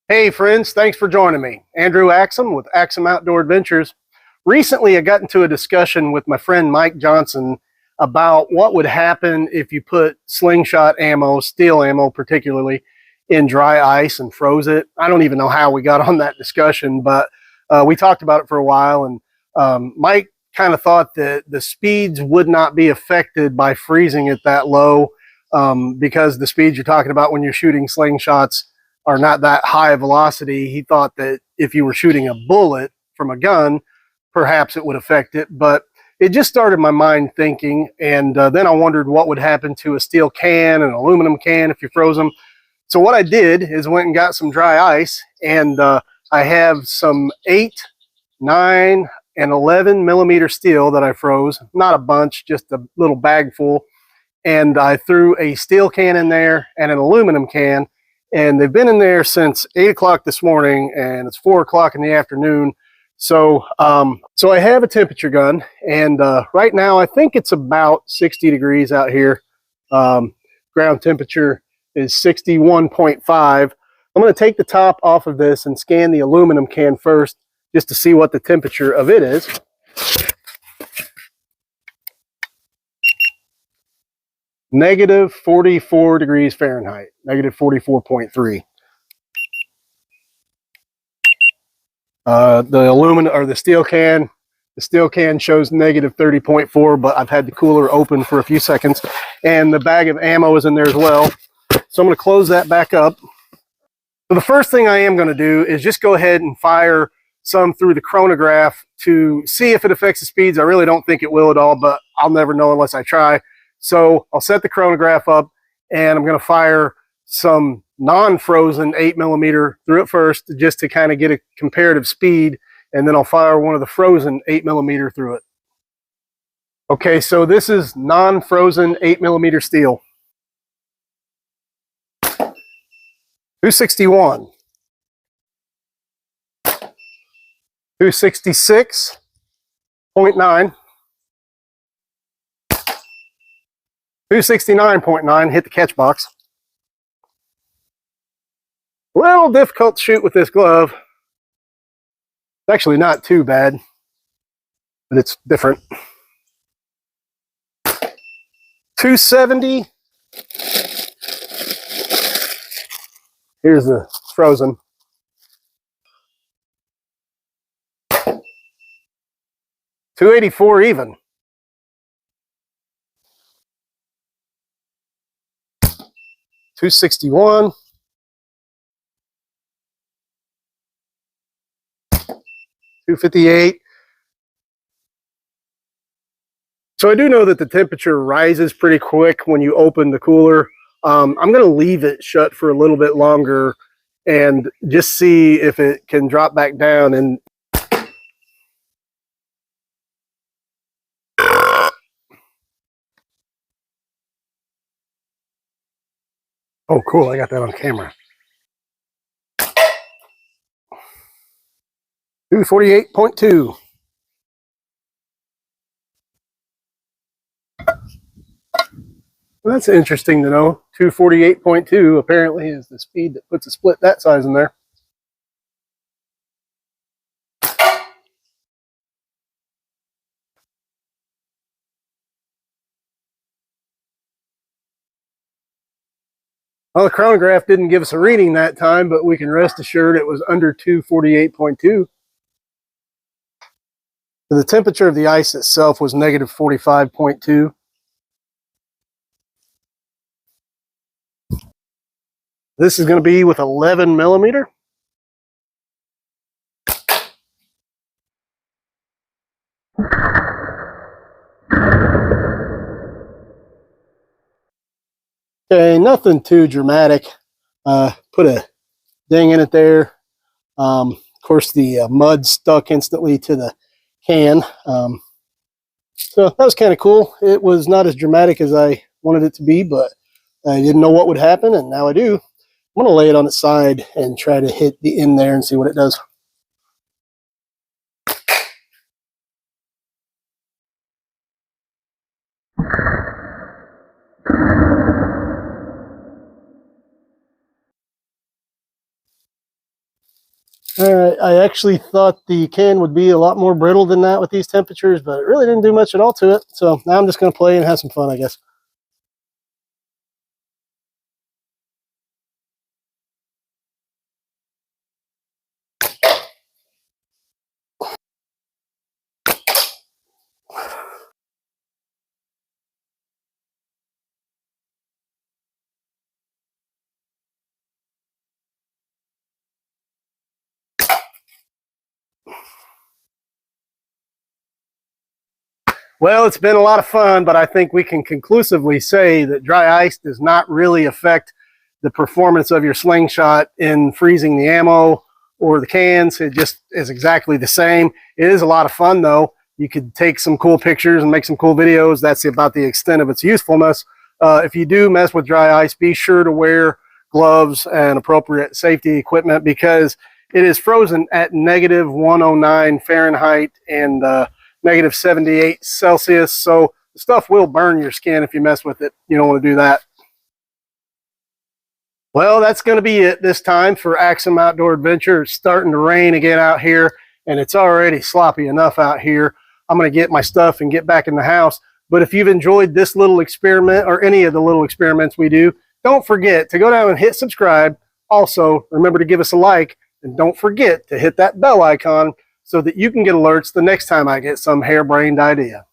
Hey friends, thanks for joining me. Andrew Axum with Axum Outdoor Adventures. Recently I got into a discussion with my friend Mike Johnson about what would happen if you put slingshot ammo, steel ammo particularly, in dry ice and froze it. I don't even know how we got on that discussion, but we talked about it for a while, and Mike kind of thought that the speeds would not be affected by freezing it that low, because the speeds you're talking about when you're shooting slingshots are not that high velocity. He thought that if you were shooting a bullet from a gun, perhaps it would affect it. But it just started my mind thinking, and then I wondered what would happen to a steel can and an aluminum can if you froze them. So what I did is went and got some dry ice, and I have some 8, 9, and 11 millimeter steel that I froze. Not a bunch, just a little bag full. And I threw a steel can in there and an aluminum can, and they've been in there since 8 o'clock this morning, and it's 4 o'clock in the afternoon. So I have a temperature gun, and right now I think it's about 60 degrees out here. Ground temperature is 61.5. I'm going to take the top off of this and scan the aluminum can first, just to see what the temperature of it is. Negative 44 degrees Fahrenheit, negative 44.3. The aluminum or the steel can shows negative 30.4, but I've had the cooler open for a few seconds, and the bag of ammo is in there as well. So I'm going to close that back up. So the first thing I am going to do is just go ahead and fire some through the chronograph to see if it affects the speeds. I really don't think it will at all, but I'll never know unless I try. So I'll set the chronograph up, and I'm going to fire some non-frozen 8 millimeter through it first, just to kind of get a comparative speed, and then I'll fire one of the frozen 8 millimeter through it. Okay, so this is non-frozen 8 millimeter steel. 261. 266.9. 269.9, hit the catch box. A little difficult to shoot with this glove. It's actually not too bad, but it's different. 270. Here's the frozen. 284 even. 261. 258. So I do know that the temperature rises pretty quick when you open the cooler. I'm going to leave it shut for a little bit longer and just see if it can drop back down. And oh, cool, I got that on camera. 248.2. Well, that's interesting to know. 248.2 apparently is the speed that puts a split that size in there. Well, the chronograph didn't give us a reading that time, but we can rest assured it was under 248.2. The temperature of the ice itself was negative 45.2. This is going to be with 11 millimeter. Okay, nothing too dramatic. Put a ding in it there. Of course, the mud stuck instantly to the can. So that was kind of cool. It was not as dramatic as I wanted it to be, but I didn't know what would happen, and now I do. I'm going to lay it on its side and try to hit the end there and see what it does. All right, I actually thought the can would be a lot more brittle than that with these temperatures, but it really didn't do much at all to it. So now I'm just going to play and have some fun, I guess. Well, it's been a lot of fun, but I think we can conclusively say that dry ice does not really affect the performance of your slingshot in freezing the ammo or the cans. It just is exactly the same. It is a lot of fun, though. You could take some cool pictures and make some cool videos. That's about the extent of its usefulness. If you do mess with dry ice, be sure to wear gloves and appropriate safety equipment, because it is frozen at negative 109 Fahrenheit and negative 78 Celsius. So the stuff will burn your skin if you mess with it. You don't want to do that. Well, that's going to be it this time for Axum Outdoor Adventure. It's starting to rain again out here, and it's already sloppy enough out here. I'm going to get my stuff and get back in the house. But if you've enjoyed this little experiment or any of the little experiments we do, don't forget to go down and hit subscribe. Also, remember to give us a like, and don't forget to hit that bell icon so that you can get alerts the next time I get some harebrained idea.